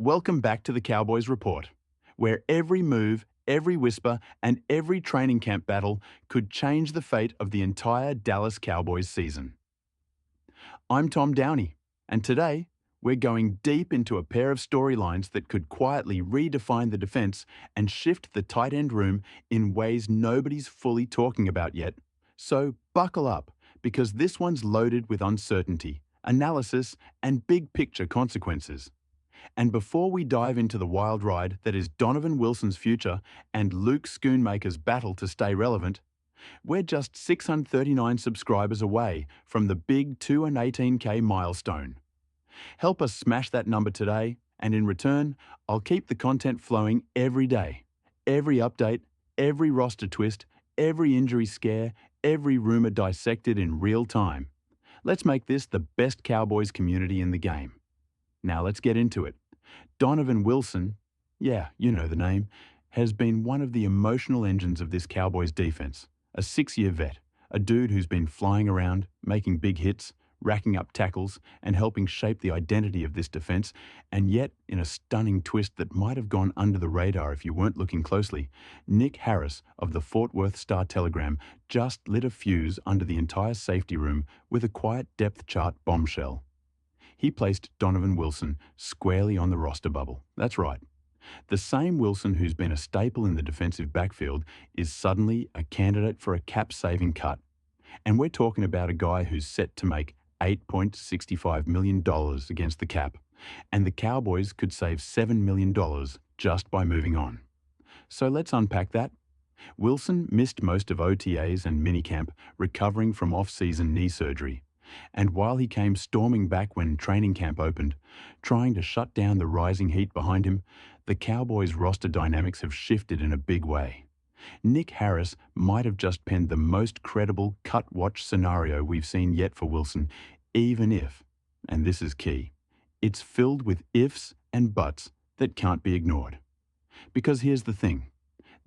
Welcome back to the Cowboys Report, where every move, every whisper, and every training camp battle could change the fate of the entire Dallas Cowboys season. I'm Tom Downey, and today we're going deep into a pair of storylines that could quietly redefine the defense and shift the tight end room in ways nobody's fully talking about yet. So buckle up, because this one's loaded with uncertainty, analysis, and big picture consequences. And before we dive into the wild ride that is Donovan Wilson's future and Luke Schoonmaker's battle to stay relevant, we're just 639 subscribers away from the big 218K milestone. Help us smash that number today, and in return, I'll keep the content flowing every day. Every update, every roster twist, every injury scare, every rumor dissected in real time. Let's make this the best Cowboys community in the game. Now let's get into it. Donovan Wilson, yeah, you know the name, has been one of the emotional engines of this Cowboys defense. A 6-year vet, a dude who's been flying around, making big hits, racking up tackles, and helping shape the identity of this defense, and yet, in a stunning twist that might have gone under the radar if you weren't looking closely, Nick Harris of the Fort Worth Star-Telegram just lit a fuse under the entire safety room with a quiet depth chart bombshell. He placed Donovan Wilson squarely on the roster bubble. That's right. The same Wilson who's been a staple in the defensive backfield is suddenly a candidate for a cap-saving cut. And we're talking about a guy who's set to make $8.65 million against the cap, and the Cowboys could save $7 million just by moving on. So let's unpack that. Wilson missed most of OTAs and minicamp, recovering from off-season knee surgery. And while he came storming back when training camp opened, trying to shut down the rising heat behind him, the Cowboys' roster dynamics have shifted in a big way. Nick Harris might have just penned the most credible cut-watch scenario we've seen yet for Wilson, even if, and this is key, it's filled with ifs and buts that can't be ignored. Because here's the thing.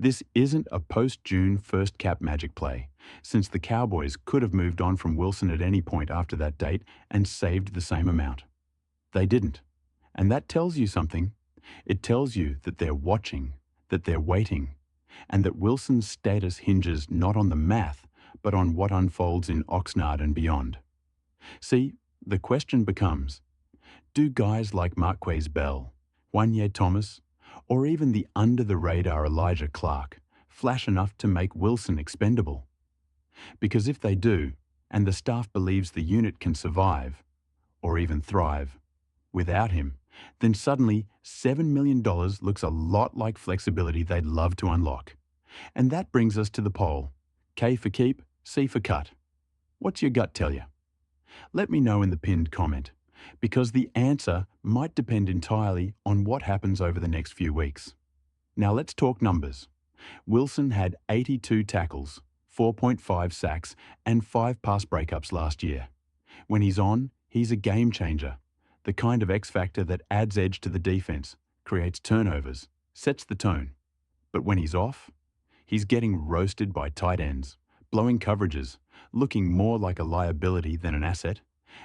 This isn't a post-June first cap magic play, since the Cowboys could have moved on from Wilson at any point after that date and saved the same amount. They didn't. And that tells you something. It tells you that they're watching, that they're waiting, and that Wilson's status hinges not on the math, but on what unfolds in Oxnard and beyond. See, the question becomes, do guys like Marquez Bell, Wanye Thomas, or even the under-the-radar Elijah Clark flash enough to make Wilson expendable? Because if they do, and the staff believes the unit can survive, or even thrive, without him, then suddenly $7 million looks a lot like flexibility they'd love to unlock. And that brings us to the poll. K for keep, C for cut. What's your gut tell you? Let me know in the pinned comment, because the answer might depend entirely on what happens over the next few weeks. Now let's talk numbers. Wilson had 82 tackles, 4.5 sacks, and 5 pass breakups last year. When he's on, he's a game changer, the kind of X factor that adds edge to the defense, creates turnovers, sets the tone. But when he's off, he's getting roasted by tight ends, blowing coverages, looking more like a liability than an asset.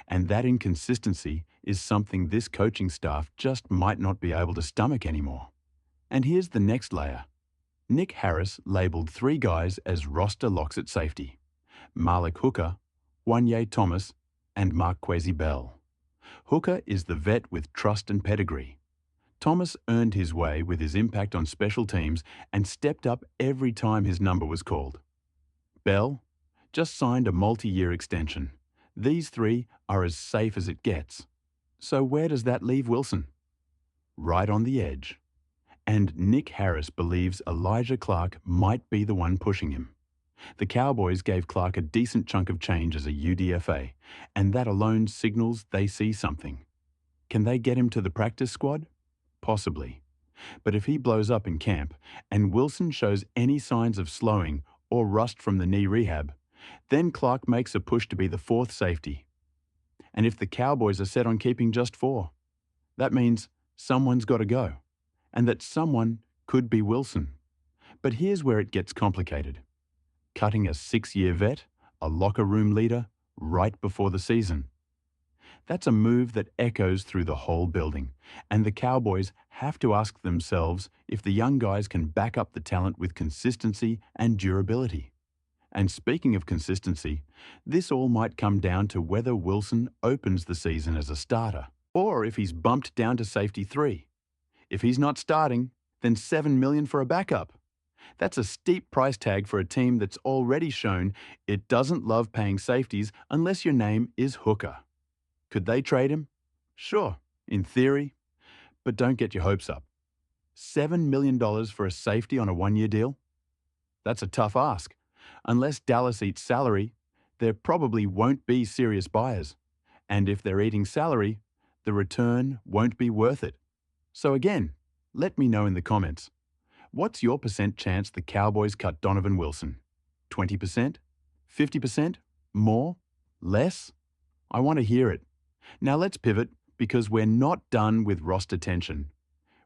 And that inconsistency is something this coaching staff just might not be able to stomach anymore. And here's the next layer. Nick Harris labeled 3 guys as roster locks at safety: Malik Hooker, Wanye Thomas, and Marquez Bell. Hooker is the vet with trust and pedigree. Thomas earned his way with his impact on special teams and stepped up every time his number was called. Bell just signed a multi-year extension. These 3 are as safe as it gets. So where does that leave Wilson? Right on the edge. And Nick Harris believes Elijah Clark might be the one pushing him. The Cowboys gave Clark a decent chunk of change as a UDFA, and that alone signals they see something. Can they get him to the practice squad? Possibly. But if he blows up in camp, and Wilson shows any signs of slowing or rust from the knee rehab, then Clark makes a push to be the 4th safety. And if the Cowboys are set on keeping just 4, that means someone's got to go, and that someone could be Wilson. But here's where it gets complicated. Cutting a 6-year vet, a locker room leader, right before the season. That's a move that echoes through the whole building, and the Cowboys have to ask themselves if the young guys can back up the talent with consistency and durability. And speaking of consistency, this all might come down to whether Wilson opens the season as a starter, or if he's bumped down to safety 3. If he's not starting, then $7 million for a backup. That's a steep price tag for a team that's already shown it doesn't love paying safeties unless your name is Hooker. Could they trade him? Sure, in theory, but don't get your hopes up. $7 million for a safety on a one-year deal? That's a tough ask. Unless Dallas eats salary, there probably won't be serious buyers. And if they're eating salary, the return won't be worth it. So again, let me know in the comments. What's your percent chance the Cowboys cut Donovan Wilson? 20%? 50%? More? Less? I want to hear it. Now let's pivot because we're not done with roster tension.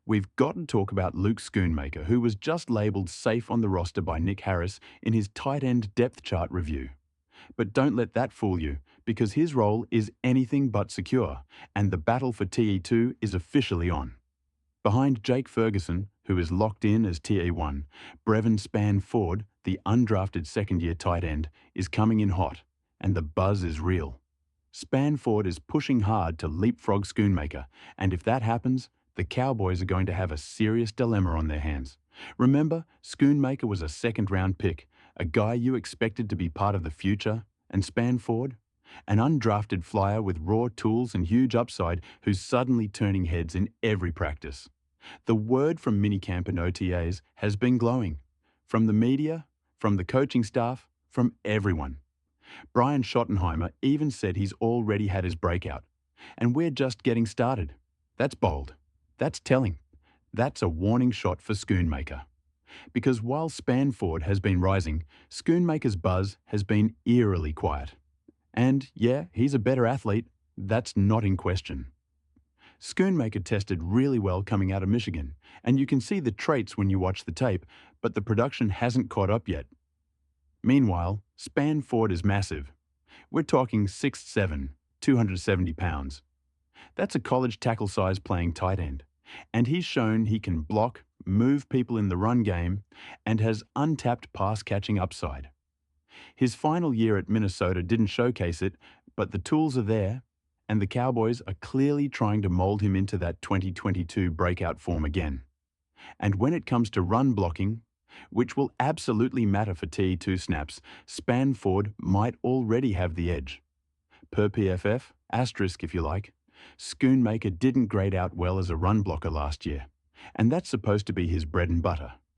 We've got to talk about Luke Schoonmaker, who was just labelled safe on the roster by Nick Harris in his tight end depth chart review. But don't let that fool you, because his role is anything but secure, and the battle for TE2 is officially on. Behind Jake Ferguson, who is locked in as TE1, Brevin Spann-Ford, the undrafted second-year tight end, is coming in hot, and the buzz is real. Spann-Ford is pushing hard to leapfrog Schoonmaker, and if that happens, the Cowboys are going to have a serious dilemma on their hands. Remember, Schoonmaker was a second-round pick, a guy you expected to be part of the future, and Spann-Ford, an undrafted flyer with raw tools and huge upside who's suddenly turning heads in every practice. The word from minicamp and OTAs has been glowing. From the media, from the coaching staff, from everyone. Brian Schottenheimer even said he's already had his breakout. And we're just getting started. That's bold. That's telling. That's a warning shot for Schoonmaker. Because while Spann-Ford has been rising, Schoonmaker's buzz has been eerily quiet. And yeah, he's a better athlete. That's not in question. Schoonmaker tested really well coming out of Michigan, and you can see the traits when you watch the tape, but the production hasn't caught up yet. Meanwhile, Spann-Ford is massive. We're talking 6'7", 270 pounds. That's a college tackle size playing tight end, and he's shown he can block, move people in the run game, and has untapped pass-catching upside. His final year at Minnesota didn't showcase it, but the tools are there, and the Cowboys are clearly trying to mold him into that 2022 breakout form again. And when it comes to run blocking, which will absolutely matter for TE2 snaps, Spann-Ford might already have the edge. Per PFF, asterisk if you like, Schoonmaker didn't grade out well as a run blocker last year, and that's supposed to be his bread and butter.